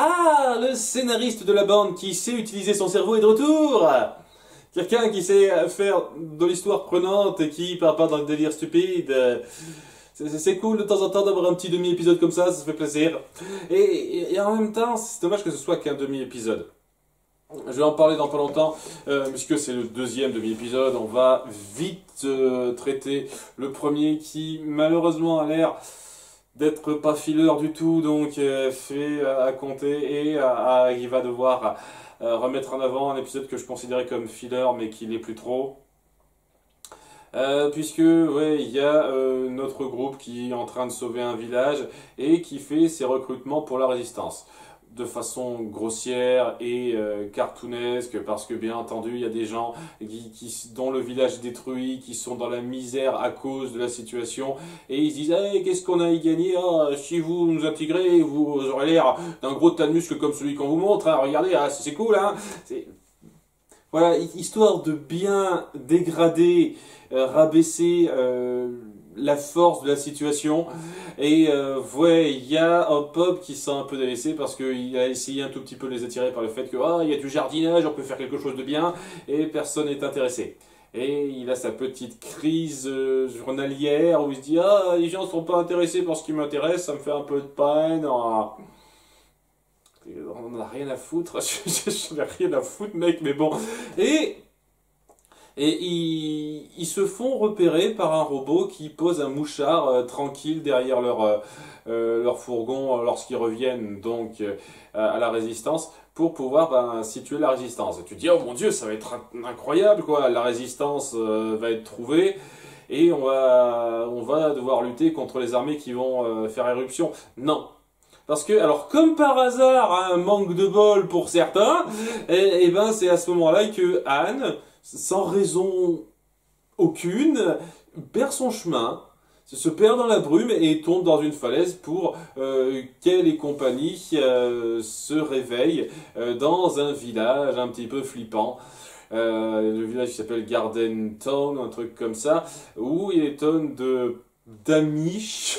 Ah, le scénariste de la bande qui sait utiliser son cerveau est de retour. Quelqu'un qui sait faire de l'histoire prenante et qui part pas dans le délire stupide. C'est cool de temps en temps d'avoir un petit demi-épisode comme ça fait plaisir. Et en même temps, c'est dommage que ce soit qu'un demi-épisode. Je vais en parler dans pas longtemps, puisque c'est le deuxième demi-épisode. On va vite traiter le premier qui, malheureusement, a l'air d'être pas filler du tout, donc fait à compter et il va devoir remettre en avant un épisode que je considérais comme filler, mais qui l'est plus trop. Puisque ouais, il y a notre groupe qui est en train de sauver un village et qui fait ses recrutements pour la résistance de façon grossière et cartoonesque, parce que bien entendu il y a des gens dont le village est détruit, qui sont dans la misère à cause de la situation, et ils se disent hey, qu'est-ce qu'on a à y gagner, si vous nous intégrez vous aurez l'air d'un gros tas de muscles comme celui qu'on vous montre, hein, regardez, c'est cool, hein. Voilà, histoire de bien dégrader, rabaisser la force de la situation. Et ouais, il y a un pop qui sent un peu délaissé parce qu'il a essayé un tout petit peu de les attirer par le fait que il y a du jardinage, on peut faire quelque chose de bien, et personne n'est intéressé. Et il a sa petite crise journalière où il se dit les gens ne sont pas intéressés par ce qui m'intéresse, ça me fait un peu de peine. On n'en a rien à foutre, je n'ai rien à foutre mec, mais bon. Et ils se font repérer par un robot qui pose un mouchard tranquille derrière leur fourgon lorsqu'ils reviennent donc à la résistance pour pouvoir situer la résistance. Et tu te dis oh mon dieu, ça va être incroyable quoi, la résistance va être trouvée et on va devoir lutter contre les armées qui vont faire éruption. Non. Parce que, alors comme par hasard, un manque de bol pour certains, et ben c'est à ce moment-là que Anne, sans raison aucune, perd son chemin, se perd dans la brume et tombe dans une falaise pour qu'elle et compagnie se réveillent dans un village un petit peu flippant. Le village qui s'appelle Garden Town, un truc comme ça, où il y a des tonnes d'Amish.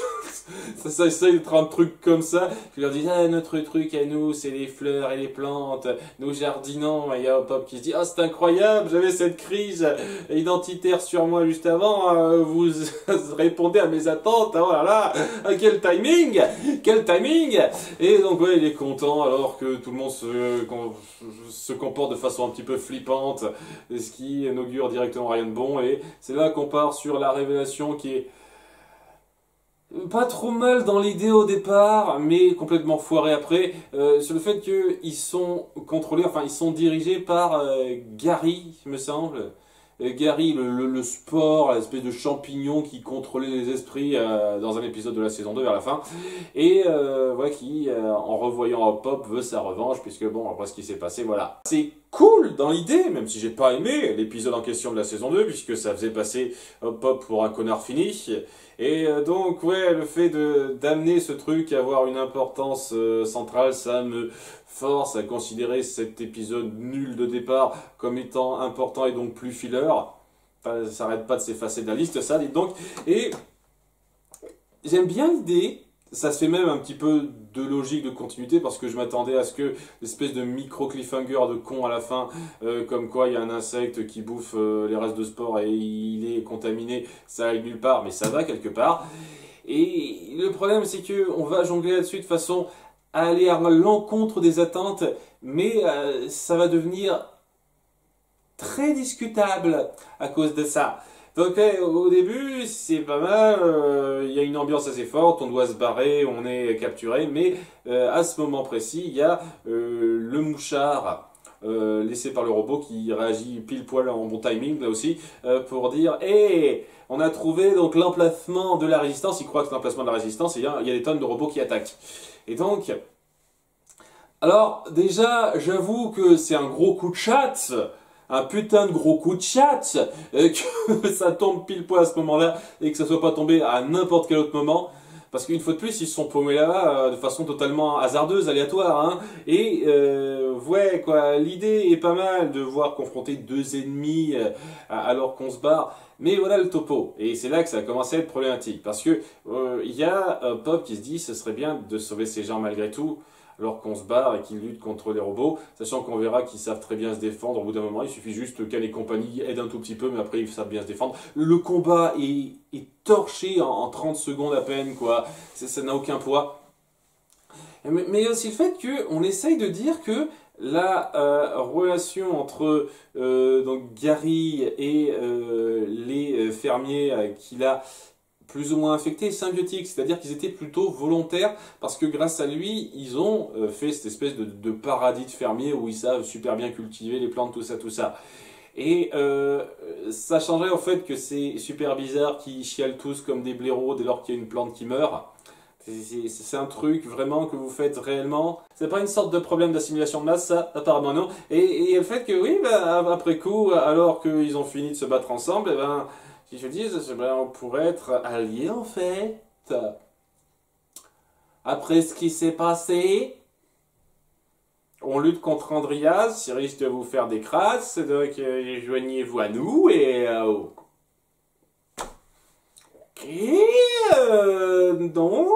Ça essaye d'être un truc comme ça. Puis leur disent notre truc à nous c'est les fleurs et les plantes, nous jardinons. Et il y a un pop qui se dit c'est incroyable, j'avais cette crise identitaire sur moi juste avant, vous répondez à mes attentes, oh là là, quel timing, quel timing. Et donc ouais, il est content alors que tout le monde se comporte de façon un petit peu flippante, ce qui n'augure directement rien de bon. Et c'est là qu'on part sur la révélation qui est pas trop mal dans l'idée au départ, mais complètement foiré après, sur le fait qu'ils sont contrôlés, enfin ils sont dirigés par Gary, me semble. Gary, le sport, l'espèce de champignon qui contrôlait les esprits dans un épisode de la saison 2 vers la fin, et voilà, qui, en revoyant Hop Pop, veut sa revanche, puisque bon, après ce qui s'est passé, voilà. C'est cool dans l'idée, même si j'ai pas aimé l'épisode en question de la saison 2, puisque ça faisait passer Hop Pop pour un connard fini. Et donc ouais, le fait d'amener ce truc à avoir une importance centrale, ça me force à considérer cet épisode nul de départ comme étant important et donc plus filler. Enfin, ça n'arrête pas de s'effacer de la liste, ça, dites donc. Et j'aime bien l'idée. Ça se fait même un petit peu de logique de continuité parce que je m'attendais à ce que l'espèce de micro cliffhanger de con à la fin, comme quoi il y a un insecte qui bouffe les restes de sport et il est contaminé, ça aille nulle part, mais ça va quelque part. Et le problème c'est que on va jongler là-dessus de façon à aller à l'encontre des attentes, mais ça va devenir très discutable à cause de ça. Donc au début c'est pas mal, il y a une ambiance assez forte, on doit se barrer, on est capturé, mais à ce moment précis il y a le mouchard laissé par le robot qui réagit pile poil en bon timing là aussi pour dire hey, on a trouvé donc l'emplacement de la résistance. Il croit que c'est l'emplacement de la résistance et il y a des tonnes de robots qui attaquent. Et donc, alors déjà j'avoue que c'est un gros coup de chat. Un putain de gros coup de chat, que ça tombe pile poil à ce moment-là et que ça soit pas tombé à n'importe quel autre moment. Parce qu'une fois de plus, ils se sont paumés là de façon totalement hasardeuse, aléatoire. Hein. Et ouais, quoi, l'idée est pas mal de voir confronter deux ennemis alors qu'on se barre. Mais voilà le topo. Et c'est là que ça a commencé à être problématique. Parce que y a Pop qui se dit ce serait bien de sauver ces gens malgré tout. alors qu'on se barre et qu'ils luttent contre les robots, sachant qu'on verra qu'ils savent très bien se défendre. Au bout d'un moment, il suffit juste qu'elle et compagnie aident un tout petit peu, mais après ils savent bien se défendre. Le combat est torché en 30 secondes à peine, quoi. Ça n'a aucun poids. Mais il y a aussi le fait qu'on essaye de dire que la relation entre donc Gary et les fermiers qu'il a plus ou moins infectés est symbiotique, c'est-à-dire qu'ils étaient plutôt volontaires parce que grâce à lui, ils ont fait cette espèce de paradis de fermiers où ils savent super bien cultiver les plantes, tout ça, tout ça. Et ça changerait au fait que c'est super bizarre qu'ils chialent tous comme des blaireaux dès lors qu'il y a une plante qui meurt. C'est un truc vraiment que vous faites réellement. C'est pas une sorte de problème d'assimilation de masse, ça, apparemment non. Et le fait que, oui, bah, après coup, alors qu'ils ont fini de se battre ensemble, eh ben, si je dis, eh ben, on pourrait être alliés en fait. Après ce qui s'est passé, on lutte contre Andreas, il risque de vous faire des crasses, donc joignez-vous à nous et et non,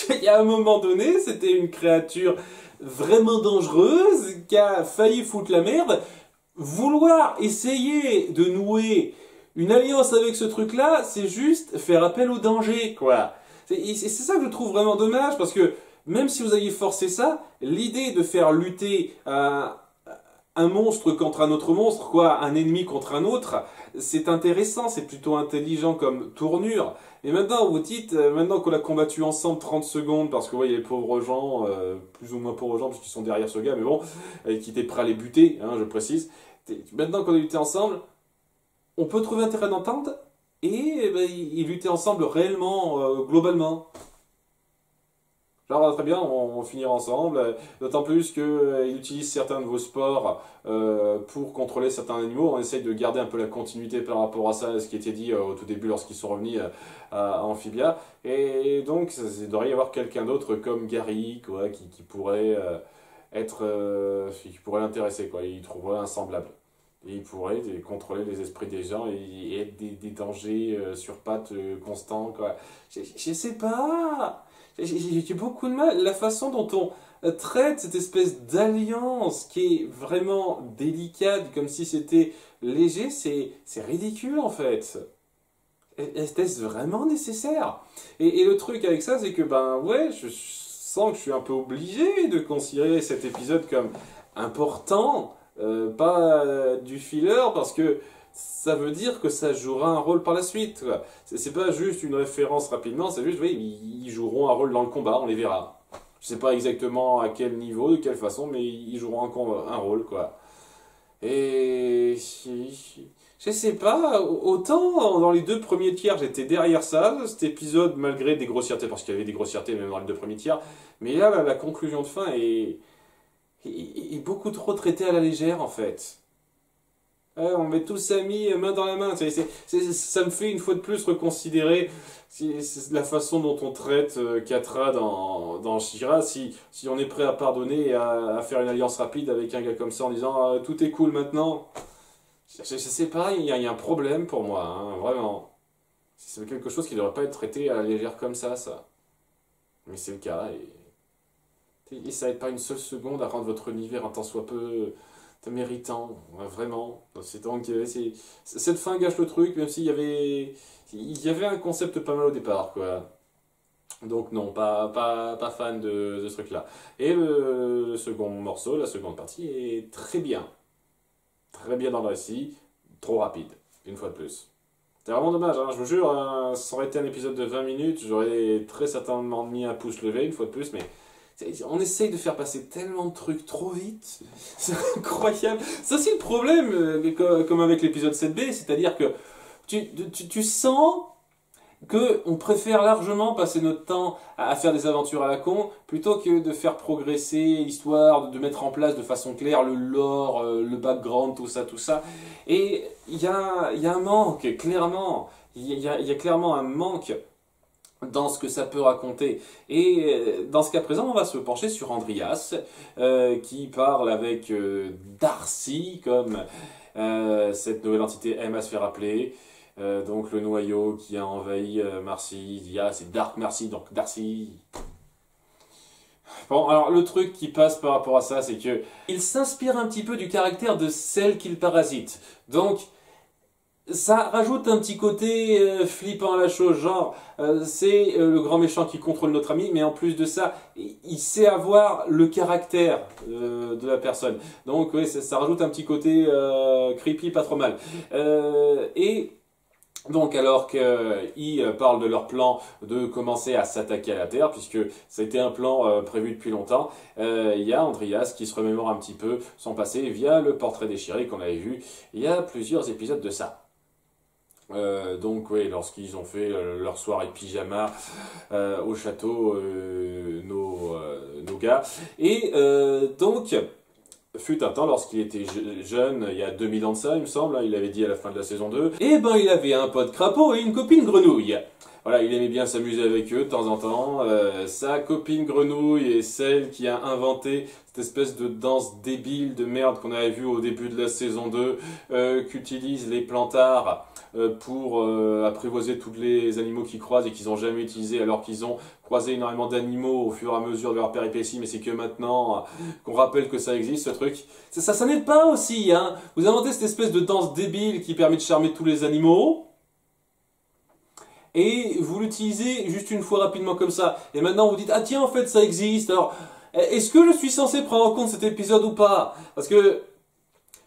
il y a un moment donné, c'était une créature vraiment dangereuse qui a failli foutre la merde. Vouloir essayer de nouer une alliance avec ce truc-là, c'est juste faire appel au danger, quoi. C'est ça que je trouve vraiment dommage, parce que même si vous aviez forcé ça, l'idée de faire lutter un monstre contre un autre monstre, quoi, un ennemi contre un autre, c'est intéressant, c'est plutôt intelligent comme tournure. Et maintenant, vous dites, maintenant qu'on a combattu ensemble 30 secondes, parce que, ouais, il y a les pauvres gens, plus ou moins pauvres gens, parce qu'ils sont derrière ce gars, mais bon, qui étaient prêts à les buter, hein, je précise. Maintenant qu'on a lutté ensemble, on peut trouver un terrain d'entente, et ben, ils luttaient ensemble réellement, globalement. Genre, très bien, on finira ensemble, d'autant plus qu'il utilise certains de vos sports pour contrôler certains animaux. On essaye de garder un peu la continuité par rapport à ça, ce qui était dit au tout début lorsqu'ils sont revenus à Amphibia. Et donc, il devrait y avoir quelqu'un d'autre comme Gary, quoi, qui pourrait qui pourrait l'intéresser, quoi. Il trouverait un semblable. Et il pourrait contrôler les esprits des gens et être des dangers sur pattes constants, quoi. Je sais pas. J'ai beaucoup de mal. La façon dont on traite cette espèce d'alliance qui est vraiment délicate, comme si c'était léger, c'est ridicule en fait. Est-ce vraiment nécessaire? Et le truc avec ça, c'est que ben ouais, je sens que je suis un peu obligé de considérer cet épisode comme important, pas du filler, parce que ça veut dire que ça jouera un rôle par la suite. C'est pas juste une référence rapidement, c'est juste, oui, ils joueront un rôle dans le combat, on les verra. Je sais pas exactement à quel niveau, de quelle façon, mais ils joueront un rôle, quoi. Et je sais pas, autant dans les deux premiers tiers j'étais derrière ça, cet épisode, malgré des grossièretés, parce qu'il y avait des grossièretés même dans les deux premiers tiers, mais là, la conclusion de fin est beaucoup trop traitée à la légère, en fait. Ouais, on met tous amis main dans la main. Ça me fait une fois de plus reconsidérer la façon dont on traite Catra dans She-Ra. Si on est prêt à pardonner et à faire une alliance rapide avec un gars comme ça en disant tout est cool maintenant. Je sais pas, il y a un problème pour moi, hein, vraiment. C'est quelque chose qui ne devrait pas être traité à la légère comme ça. Mais c'est le cas et ça n'aide pas une seule seconde à rendre votre univers un tant soit peu méritant, ouais, vraiment. C'est donc cette fin gâche le truc, même s'il y avait un concept pas mal au départ, quoi. Donc non, pas fan de ce truc-là. Et le second morceau, la seconde partie est très bien dans le récit, trop rapide, une fois de plus. C'est vraiment dommage, hein, je vous jure, hein, ça aurait été un épisode de 20 minutes, j'aurais très certainement mis un pouce levé, une fois de plus, mais on essaye de faire passer tellement de trucs trop vite. C'est incroyable. C'est aussi le problème, comme avec l'épisode 7B, c'est-à-dire que tu sens qu'on préfère largement passer notre temps à faire des aventures à la con plutôt que de faire progresser l'histoire, de mettre en place de façon claire le lore, le background, tout ça, tout ça. Et il y a un manque, clairement. Il y a clairement un manque dans ce que ça peut raconter. Et dans ce cas présent, on va se pencher sur Andreas, qui parle avec Darcy, comme cette nouvelle entité aime à se faire appeler. Donc le noyau qui a envahi Marcy, c'est Dark Marcy, donc Darcy. Bon, alors le truc qui passe par rapport à ça, c'est que il s'inspire un petit peu du caractère de celle qu'il parasite. Donc, ça rajoute un petit côté flippant à la chose, genre c'est le grand méchant qui contrôle notre ami, mais en plus de ça, il sait avoir le caractère de la personne. Donc ouais, ça rajoute un petit côté creepy, pas trop mal. Et donc, alors qu'ils parlent de leur plan de commencer à s'attaquer à la Terre, puisque c'était un plan prévu depuis longtemps, il y a Andreas qui se remémore un petit peu son passé via le portrait déchiré qu'on avait vu il y a plusieurs épisodes de ça. Donc oui, lorsqu'ils ont fait leur soirée pyjama au château, nos gars. Et donc, fut un temps, lorsqu'il était jeune, il y a 2000 ans de ça, il me semble, hein, il avait dit à la fin de la saison 2, et ben il avait un pote crapaud et une copine grenouille. Voilà, il aimait bien s'amuser avec eux de temps en temps. Sa copine grenouille est celle qui a inventé cette espèce de danse débile de merde qu'on avait vue au début de la saison 2, qu'utilisent les plantards pour apprivoiser tous les animaux qu'ils croisent et qu'ils n'ont jamais utilisé alors qu'ils ont croisé énormément d'animaux au fur et à mesure de leur péripéties, mais c'est que maintenant qu'on rappelle que ça existe, ce truc. Ça n'aide pas aussi, hein. Vous inventez cette espèce de danse débile qui permet de charmer tous les animaux, et vous l'utilisez juste une fois rapidement comme ça. Et maintenant vous dites, ah tiens, en fait ça existe, alors est-ce que je suis censé prendre en compte cet épisode ou pas? Parce que,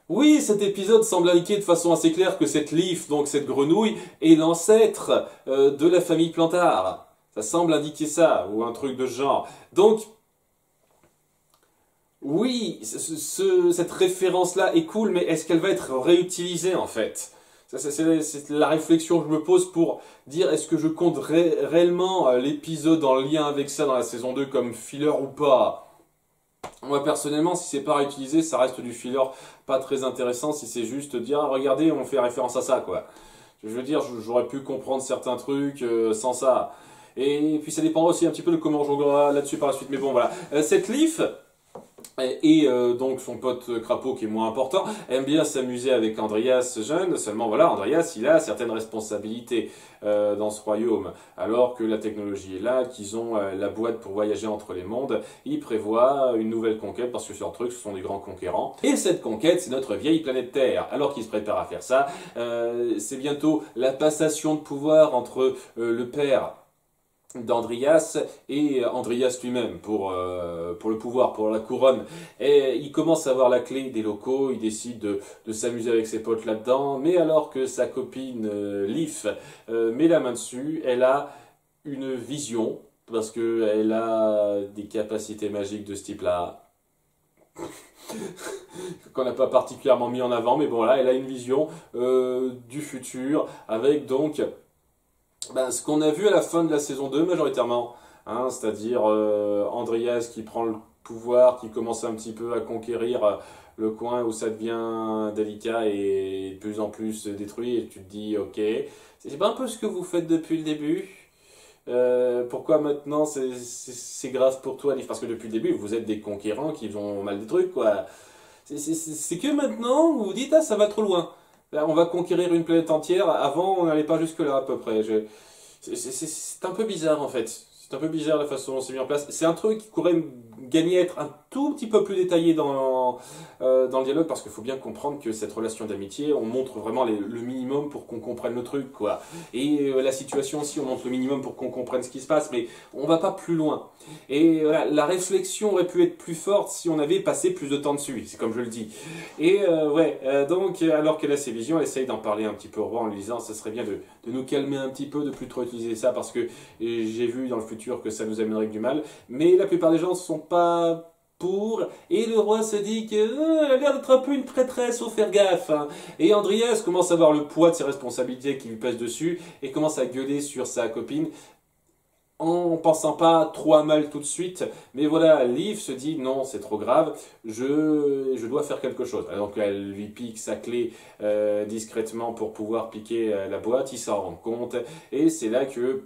oui, cet épisode semble indiquer de façon assez claire que cette Leaf, donc cette grenouille, est l'ancêtre de la famille Plantard. Ça semble indiquer ça, ou un truc de ce genre. Donc, oui, cette référence-là est cool, mais est-ce qu'elle va être réutilisée en fait? C'est la réflexion que je me pose pour dire est-ce que je compte réellement l'épisode en lien avec ça dans la saison 2 comme filler ou pas? Moi personnellement, si c'est pas réutilisé, ça reste du filler pas très intéressant si c'est juste dire ah, regardez, on fait référence à ça quoi. Je veux dire, j'aurais pu comprendre certains trucs sans ça. Et puis ça dépendra aussi un petit peu de comment on jouera là-dessus par la suite. Mais bon voilà, cette Leaf, et donc son pote crapaud qui est moins important aime bien s'amuser avec Andreas jeune, seulement voilà, Andreas il a certaines responsabilités dans ce royaume, alors que la technologie est là, qu'ils ont la boîte pour voyager entre les mondes, ils prévoient une nouvelle conquête parce que sur truc ce sont des grands conquérants, et cette conquête c'est notre vieille planète Terre, alors qu'ils se préparent à faire ça, c'est bientôt la passation de pouvoir entre le père d'Andreas et Andreas lui-même pour le pouvoir, pour la couronne. Et il commence à avoir la clé des locaux, il décide de s'amuser avec ses potes là-dedans, mais alors que sa copine Leaf met la main dessus, elle a une vision, parce qu'elle a des capacités magiques de ce type-là, qu'on n'a pas particulièrement mis en avant, mais bon là, elle a une vision du futur, avec donc ben, ce qu'on a vu à la fin de la saison 2 majoritairement, hein, c'est-à-dire Andreas qui prend le pouvoir, qui commence un petit peu à conquérir le coin où ça devient délicat et de plus en plus détruit, et tu te dis ok, c'est pas un peu ce que vous faites depuis le début? Pourquoi maintenant c'est grave pour toi, Liv? Parce que depuis le début vous êtes des conquérants qui ont mal des trucs quoi. C'est que maintenant vous vous dites ah ça va trop loin. Là, on va conquérir une planète entière. Avant, on n'allait pas jusque-là, à peu près. C'est un peu bizarre, en fait. C'est un peu bizarre la façon dont c'est mis en place. C'est un truc qui pourrait gagner à être un tout petit peu plus détaillé dans le dialogue, parce qu'il faut bien comprendre que cette relation d'amitié, on montre vraiment le minimum pour qu'on comprenne le truc, quoi. Et la situation aussi, on montre le minimum pour qu'on comprenne ce qui se passe, mais on va pas plus loin. Et voilà, la réflexion aurait pu être plus forte si on avait passé plus de temps dessus, c'est comme je le dis. Et donc, alors qu'elle a ses visions, elle essaye d'en parler un petit peu au roi en lui disant, ça serait bien de nous calmer un petit peu, de plus trop utiliser ça, parce que j'ai vu dans le futur que ça nous amènerait que du mal. Mais la plupart des gens ne sont pas pour, et le roi se dit que elle a l'air d'être un peu une traîtresse, faut faire gaffe, hein. Et Andreas commence à voir le poids de ses responsabilités qui lui pèsent dessus, et commence à gueuler sur sa copine, en pensant pas trop à mal tout de suite, mais voilà, Liv se dit non, c'est trop grave, je dois faire quelque chose. Donc elle lui pique sa clé discrètement pour pouvoir piquer la boîte, il s'en rend compte, et c'est là que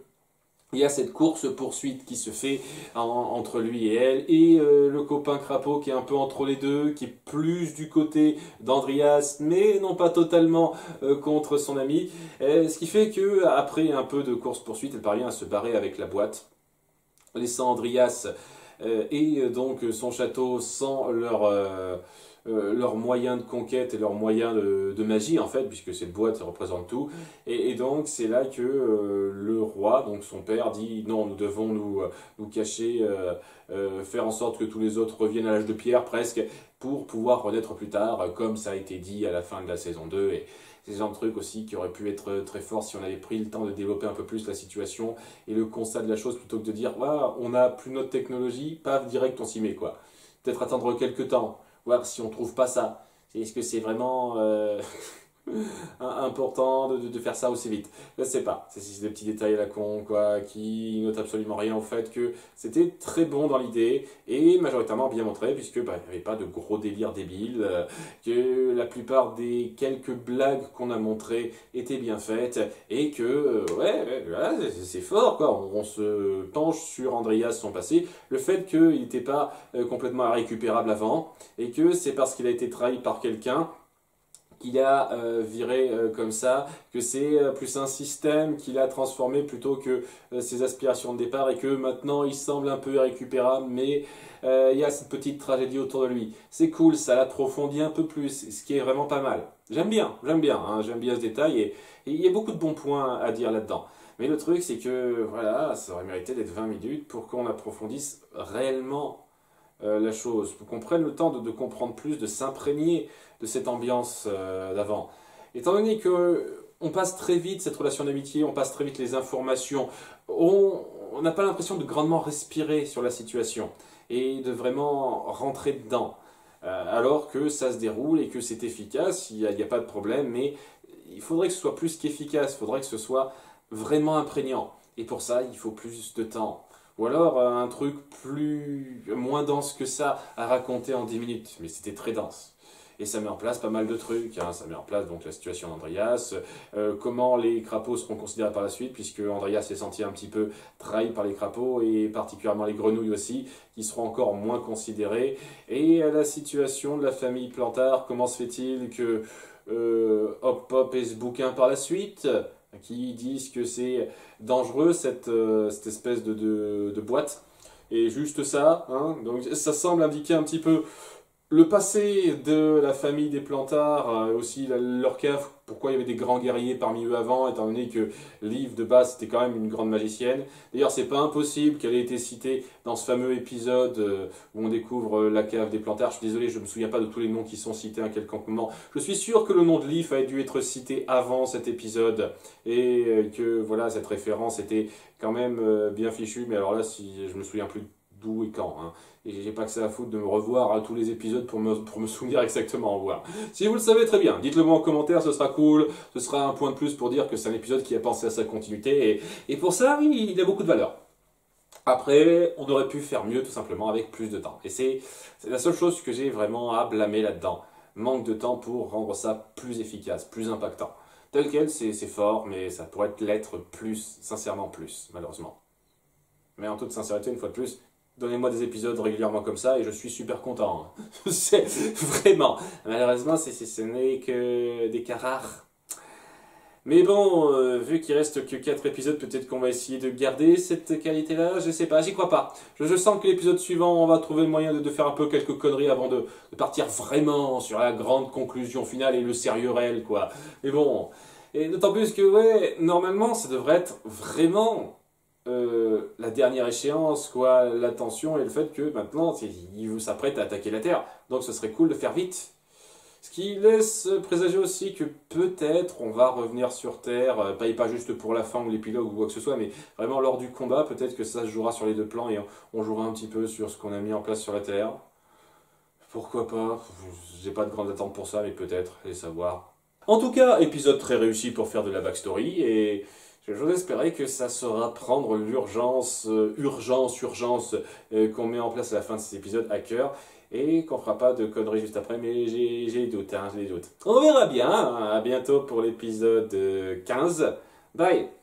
il y a cette course-poursuite qui se fait entre lui et elle, et le copain crapaud qui est un peu entre les deux, qui est plus du côté d'Andreas, mais non pas totalement contre son ami. Ce qui fait que après un peu de course-poursuite, elle parvient à se barrer avec la boîte, laissant Andreas et donc son château sans leurs moyens de conquête et leurs moyens de magie en fait, puisque cette boîte représente tout. Et donc c'est là que le roi, donc son père, dit non, nous devons nous cacher, faire en sorte que tous les autres reviennent à l'âge de pierre presque, pour pouvoir renaître plus tard, comme ça a été dit à la fin de la saison 2. Et c'est ce genre de truc aussi qui aurait pu être très fort si on avait pris le temps de développer un peu plus la situation et le constat de la chose, plutôt que de dire ouais, on n'a plus notre technologie, paf, direct on s'y met quoi. Peut-être attendre quelques temps, voir si on trouve pas ça. Est-ce que c'est vraiment important de faire ça aussi vite? Je sais pas. C'est des petits détails à la con, quoi, qui notent absolument rien au fait que c'était très bon dans l'idée et majoritairement bien montré, puisque bah, il n'y avait pas de gros délires débiles, que la plupart des quelques blagues qu'on a montrées étaient bien faites et que, voilà, c'est fort, quoi. On se penche sur Andreas, son passé, le fait qu'il n'était pas complètement irrécupérable avant et que c'est parce qu'il a été trahi par quelqu'un qu'il a viré comme ça, que c'est plus un système qu'il a transformé plutôt que ses aspirations de départ et que maintenant il semble un peu irrécupérable, mais il y a cette petite tragédie autour de lui. C'est cool, ça l'approfondit un peu plus, ce qui est vraiment pas mal. J'aime bien, hein, j'aime bien ce détail et il y a beaucoup de bons points à dire là-dedans. Mais le truc c'est que voilà, ça aurait mérité d'être 20 minutes pour qu'on approfondisse réellement la chose, pour qu'on prenne le temps de comprendre plus, de s'imprégner de cette ambiance d'avant. Étant donné que on passe très vite cette relation d'amitié, on passe très vite les informations, on n'a pas l'impression de grandement respirer sur la situation et de vraiment rentrer dedans. Alors que ça se déroule et que c'est efficace, il n'y a pas de problème, mais il faudrait que ce soit plus qu'efficace, il faudrait que ce soit vraiment imprégnant. Et pour ça, il faut plus de temps. Ou alors un truc moins dense que ça à raconter en 10 minutes. Mais c'était très dense. Et ça met en place pas mal de trucs. Hein. Ça met en place donc la situation d'Andreas, comment les crapauds seront considérés par la suite, puisque Andreas s'est senti un petit peu trahi par les crapauds, et particulièrement les grenouilles aussi, qui seront encore moins considérées. Et la situation de la famille Plantard, comment se fait-il que Hop Pop ait ce bouquin par la suite, qui disent que c'est dangereux cette espèce de boîte. Et juste ça, hein, donc ça semble indiquer un petit peu le passé de la famille des Plantards, aussi leur cave, pourquoi il y avait des grands guerriers parmi eux avant, étant donné que Liv de base c'était quand même une grande magicienne. D'ailleurs c'est pas impossible qu'elle ait été citée dans ce fameux épisode où on découvre la cave des Plantards. Je suis désolé, je me souviens pas de tous les noms qui sont cités à un quelconque moment. Je suis sûr que le nom de Liv a dû être cité avant cet épisode et que voilà, cette référence était quand même bien fichue, mais alors là si je me souviens plus d'où et quand. Hein. Et j'ai pas que ça à foutre de me revoir à tous les épisodes pour me souvenir exactement en voir. Si vous le savez, très bien, dites-le moi en commentaire, ce sera cool. Ce sera un point de plus pour dire que c'est un épisode qui a pensé à sa continuité. Et pour ça, oui, il a beaucoup de valeur. Après, on aurait pu faire mieux tout simplement avec plus de temps. Et c'est la seule chose que j'ai vraiment à blâmer là-dedans. Manque de temps pour rendre ça plus efficace, plus impactant. Tel quel, c'est fort, mais ça pourrait l'être plus, sincèrement plus, malheureusement. Mais en toute sincérité, une fois de plus, donnez-moi des épisodes régulièrement comme ça et je suis super content. C'est vraiment. Malheureusement, ce n'est que des cas rares. Mais bon, vu qu'il reste que 4 épisodes, peut-être qu'on va essayer de garder cette qualité-là. Je sais pas, j'y crois pas. Je sens que l'épisode suivant, on va trouver le moyen de faire un peu quelques conneries avant de partir vraiment sur la grande conclusion finale et le sérieux réel, quoi. Mais bon, et d'autant plus que, ouais, normalement, ça devrait être vraiment la dernière échéance, quoi, l'attention et le fait que maintenant il s'apprête à attaquer la Terre, donc ce serait cool de faire vite. Ce qui laisse présager aussi que peut-être on va revenir sur Terre, pas juste pour la fin ou l'épilogue ou quoi que ce soit, mais vraiment lors du combat, peut-être que ça se jouera sur les deux plans et on jouera un petit peu sur ce qu'on a mis en place sur la Terre. Pourquoi pas? J'ai pas de grande attente pour ça, mais peut-être, allez savoir. En tout cas, épisode très réussi pour faire de la backstory et j'ose espérer que ça saura prendre l'urgence, urgence qu'on met en place à la fin de cet épisode à cœur et qu'on fera pas de conneries juste après, mais j'ai des doutes, hein, j'ai des doutes. On verra bien, à bientôt pour l'épisode 15. Bye!